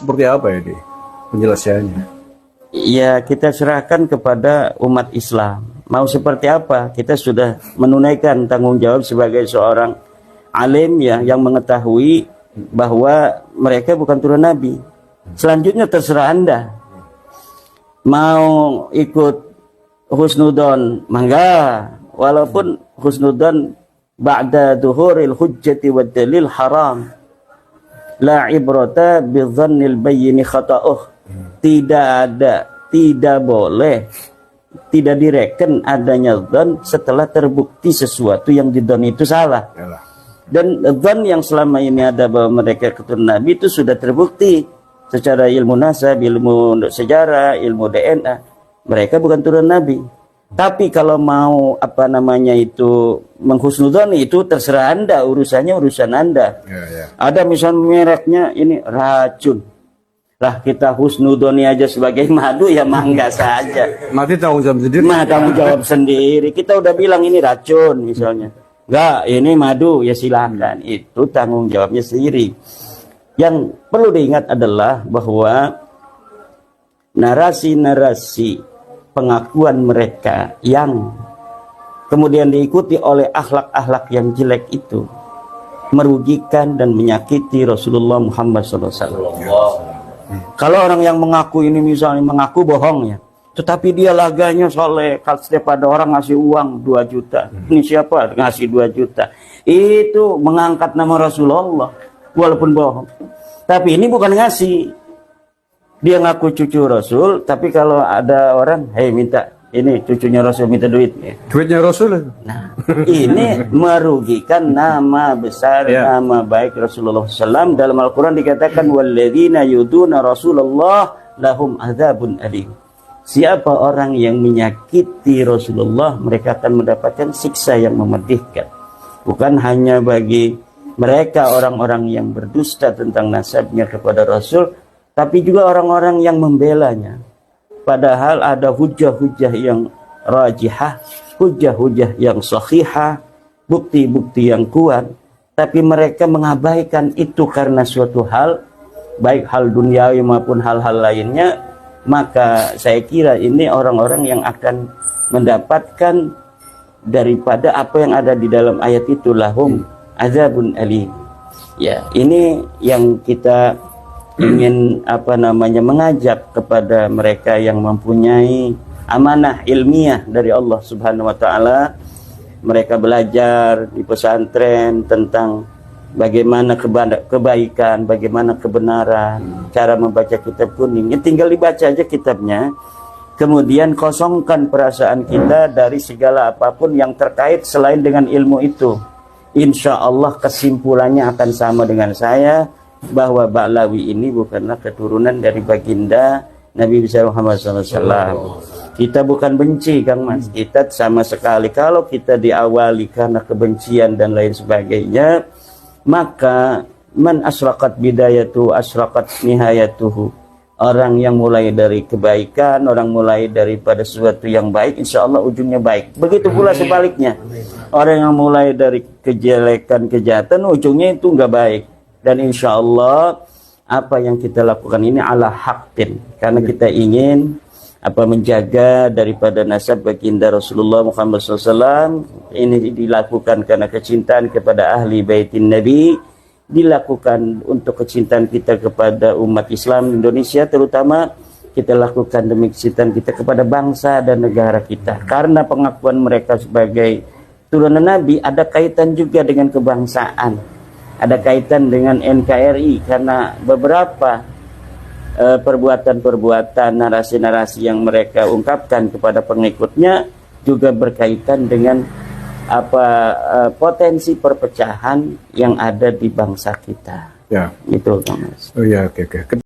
seperti apa ya di penjelasannya? Ya, kita serahkan kepada umat Islam. Mau seperti apa? Kita sudah menunaikan tanggung jawab sebagai seorang alim ya, yang mengetahui bahwa mereka bukan turun Nabi. Selanjutnya terserah Anda. Mau ikut husnudon, mangga. Walaupun husnudon ba'da duhuril hujjati wad dalil haram. La ibrata bidzannil bayyin khata'uh. Tidak boleh, tidak direken adanya dzan setelah terbukti sesuatu yang didon itu salah. Dan dzan yang selama ini ada bahwa mereka keturunan Nabi itu sudah terbukti secara ilmu nasab, ilmu sejarah, ilmu DNA. Mereka bukan turun Nabi. Tapi kalau mau menghusnudzon itu terserah Anda, urusannya urusan Anda. Ada misalnya mereknya ini racun. Lah kita husnudoni aja sebagai madu ya mangga saja. Mati tanggung jawab sendiri. Tanggung jawab sendiri. Kita udah bilang ini racun misalnya. Enggak, ini madu ya silahkan. Itu tanggung jawabnya sendiri. Yang perlu diingat adalah bahwa narasi-narasi pengakuan mereka yang kemudian diikuti oleh akhlak-akhlak yang jelek itu merugikan dan menyakiti Rasulullah Muhammad SAW. Kalau orang yang mengaku ini misalnya mengaku bohong ya, tetapi dia laganya soleh, setiap ada orang ngasih uang 2 juta. Ini siapa ngasih 2 juta? Itu mengangkat nama Rasulullah walaupun bohong. Tapi ini bukan ngasih. Dia ngaku cucu Rasul, tapi kalau ada orang, hei minta, ini cucunya Rasul minta duit. Duitnya Rasul. Nah, ini merugikan nama besar, nama baik Rasulullah SAW. Dalam Al-Quran dikatakan, walladzina yuduna Rasulullah lahum adzabun alim. Siapa orang yang menyakiti Rasulullah, mereka akan mendapatkan siksa yang memedihkan. Bukan hanya bagi mereka orang-orang yang berdusta tentang nasabnya kepada Rasul, tapi juga orang-orang yang membelanya. Padahal ada hujah-hujah yang rajihah, hujah-hujah yang sahihah, bukti-bukti yang kuat, tapi mereka mengabaikan itu karena suatu hal, baik hal duniawi maupun hal-hal lainnya. Maka saya kira ini orang-orang yang akan mendapatkan daripada apa yang ada di dalam ayat itu, lahum azabun alim. Ya, ini yang kita ingin mengajak kepada mereka yang mempunyai amanah ilmiah dari Allah Subhanahu wa taala. Mereka belajar di pesantren tentang bagaimana kebaikan, bagaimana kebenaran, cara membaca kitab kuning. Tinggal dibaca aja kitabnya. Kemudian kosongkan perasaan kita dari segala apapun yang terkait selain dengan ilmu itu. Insya Allah kesimpulannya akan sama dengan saya, bahwa Ba'lawi ini bukanlah keturunan dari baginda Nabi besar Muhammad SAW. Kita bukan benci, Kang Mas. Kita sama sekali. Kalau kita diawali karena kebencian dan lain sebagainya, maka man asraqat bidayatu asraqat nihayatuhu. Orang yang mulai dari kebaikan, orang mulai daripada sesuatu yang baik, insya Allah ujungnya baik. Begitu pula sebaliknya. Orang yang mulai dari kejelekan, kejahatan, ujungnya itu enggak baik. Dan insya Allah apa yang kita lakukan ini ala haqqin, karena kita ingin menjaga daripada nasab baginda Rasulullah Muhammad SAW. Ini dilakukan karena kecintaan kepada ahli baitin Nabi, dilakukan untuk kecintaan kita kepada umat Islam Indonesia, terutama kita lakukan demi kecintaan kita kepada bangsa dan negara kita. Karena pengakuan mereka sebagai turunan Nabi ada kaitan juga dengan kebangsaan. Ada kaitan dengan NKRI, karena beberapa perbuatan-perbuatan, narasi-narasi yang mereka ungkapkan kepada pengikutnya juga berkaitan dengan potensi perpecahan yang ada di bangsa kita. Ya. Itu, Mas. Oh ya, oke.